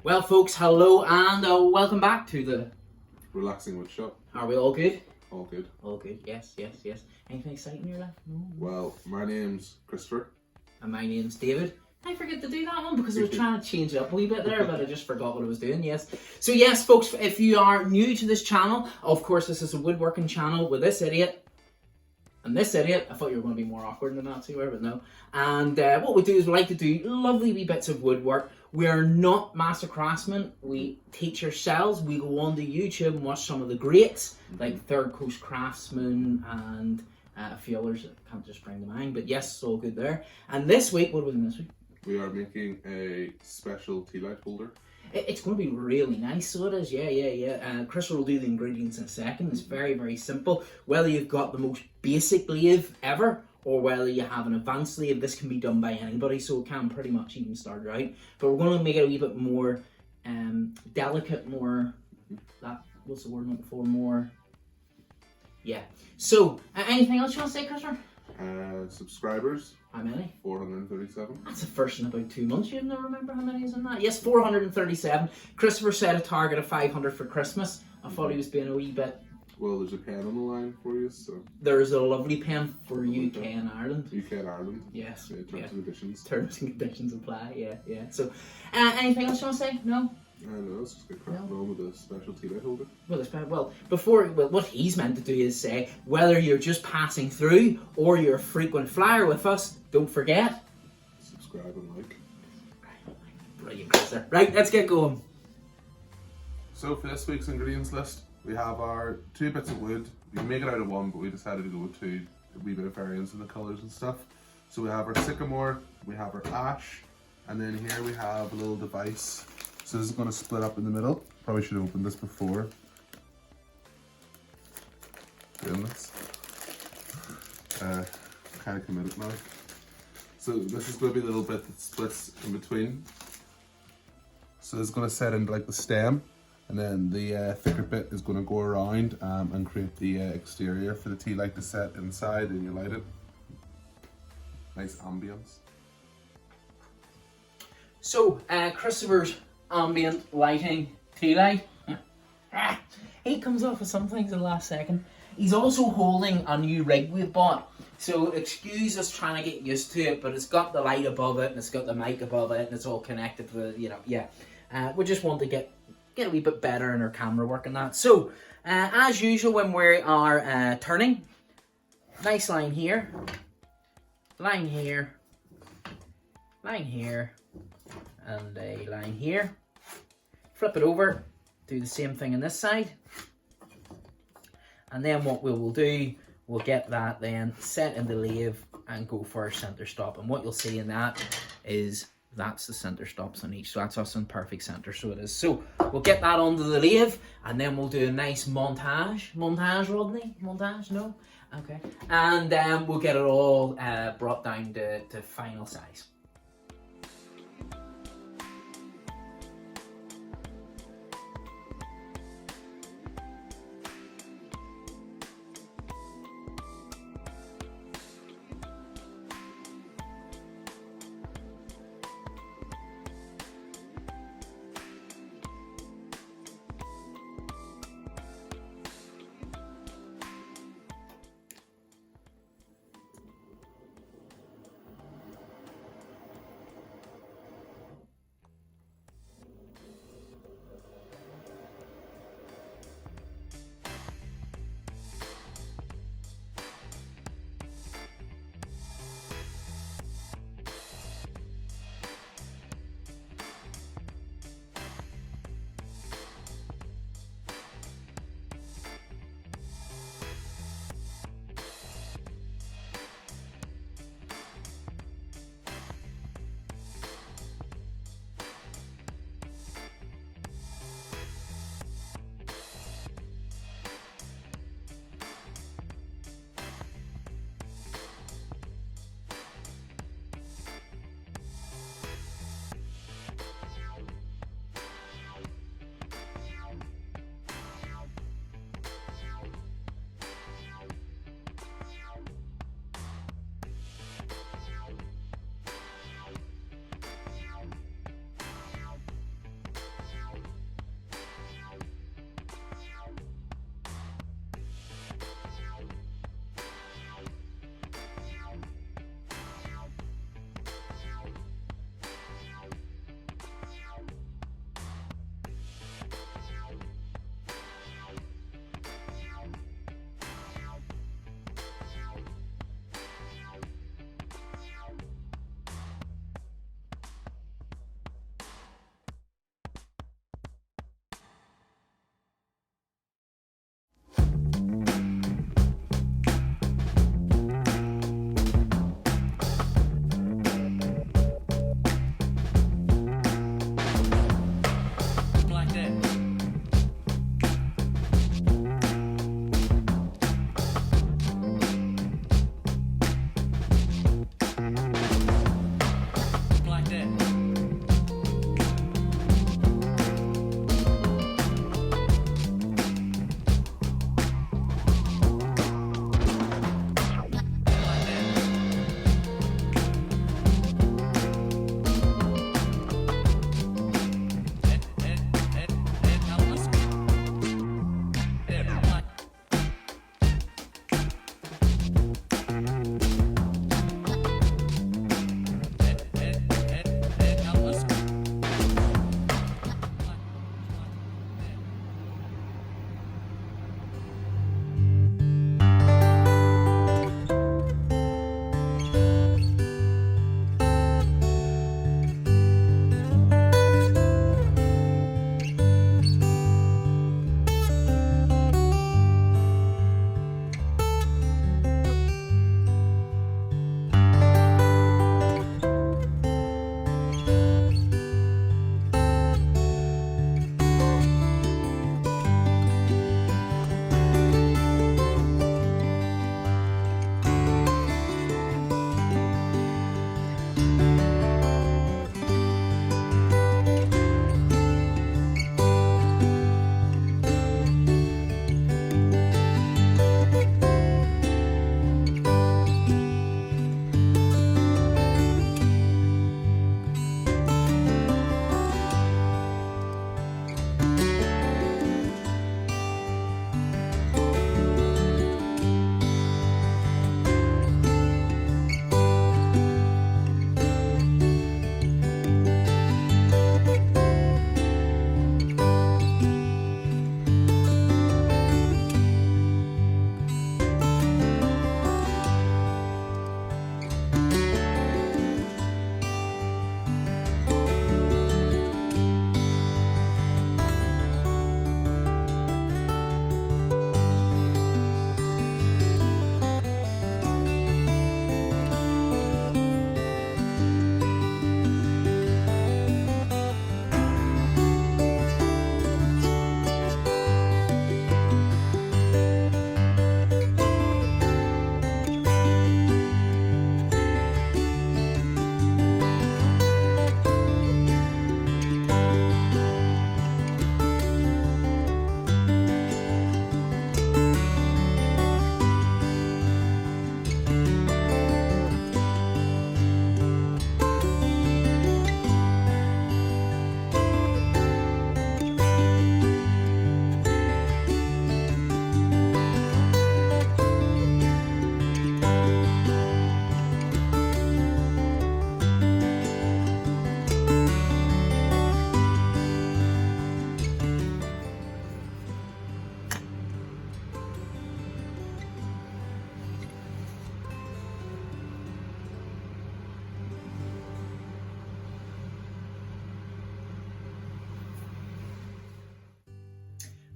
Well, folks, hello and welcome back to the Relaxing with Shop. Are we all good? All good. All good, yes. Anything exciting in your life? No. Well, my name's Christopher. And my name's David. I forget to do that one because I was trying to change it up a wee bit there, but I just forgot what I was doing, yes. So yes, folks, if you are new to this channel, of course this is a woodworking channel with this idiot and this idiot. I thought you were going to be more awkward than that, but no. And what we do is we like to do lovely wee bits of woodwork. We are not master craftsmen. We teach ourselves. We go onto YouTube and watch some of the greats, like Third Coast Craftsman and a few others that I can't just bring to mind. But yes, it's all good there. And this week, what are we doing this week? We are making a special tea light holder. It's going to be really nice, so it is, yeah. Chris will do the ingredients in a second. It's very, very simple. Whether you've got the most basic lathe ever, or whether you have an advanced lathe, this can be done by anybody, so it can pretty much even start right. But we're going to make it a wee bit more delicate, more, what's the word I'm looking for, more, yeah. So, anything else you want to say, Christopher? Subscribers. How many? 437. That's the first in about 2 months. You don't remember how many is in that? Yes, 437. Christopher set a target of 500 for Christmas. I thought he was being a wee bit. Well, there's a pen on the line for you, so. There's a lovely pen for UK and Ireland. UK and Ireland. Yes. Yeah, terms and conditions. Terms and conditions apply, yeah. So, anything else you want to say? No? No, let's just get cracking on with the special tea light holder. What he's meant to do is say, whether you're just passing through or you're a frequent flyer with us, don't forget. Subscribe and like. Brilliant, Chris. Right, let's get going. So for this week's ingredients list, we have our 2 bits of wood. We can make it out of 1, but we decided to go with 2. A wee bit of variance in the colours and stuff. So we have our sycamore, we have our ash, and then here we have a little device. So this is going to split up in the middle. Probably should have opened this before doing this. Kind of committed now. So this is going to be a little bit that splits in between. So this is going to set into like the stem, and then the thicker bit is going to go around and create the exterior for the tea light to set inside, and you light it. Nice ambience. So, Christopher's ambient lighting tea light. He comes off with some things in the last second. He's also holding a new rig we've bought. So excuse us trying to get used to it, but it's got the light above it and it's got the mic above it and it's all connected to the, we just want to get a wee bit better in our camera work and that. So, as usual when we are turning, nice line here, line here, line here, and a line here. Flip it over, do the same thing on this side. And then what we will do, we'll get that then set in the lathe and go for our center stop. And what you'll see in that is that's the center stops on each. So that's us in perfect center, so it is. So we'll get that onto the lathe and then we'll do a nice montage. Montage, Rodney? Montage? No? Okay. And then we'll get it all brought down to final size.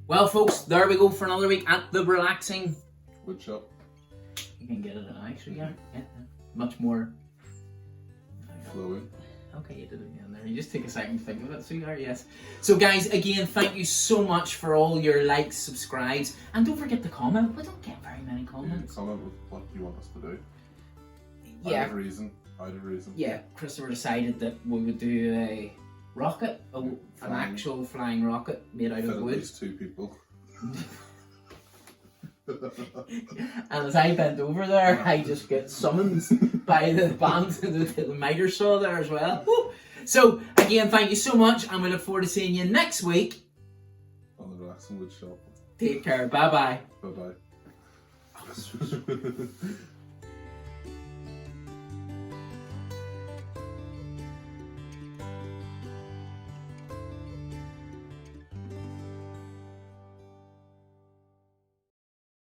Well, folks, there we go for another week at the relaxing. Wood shop. You can get it actually, yeah. Much more. Flowing. Okay, you did it again there. You just take a second to think of it, so you are, yes. So guys, again, thank you so much for all your likes, subscribes, and don't forget to comment. We don't get very many comments. Comment with what you want us to do. Yeah. Out of reason. Yeah, Christopher decided that we would do a rocket, an actual flying rocket made out of At wood. least 2 people. And as I bent over there, I just get summoned by the band, the miter saw there as well. Woo! So, again, thank you so much, and we look forward to seeing you next week. On the relaxing wood shop. Take care. Bye-bye. Bye bye.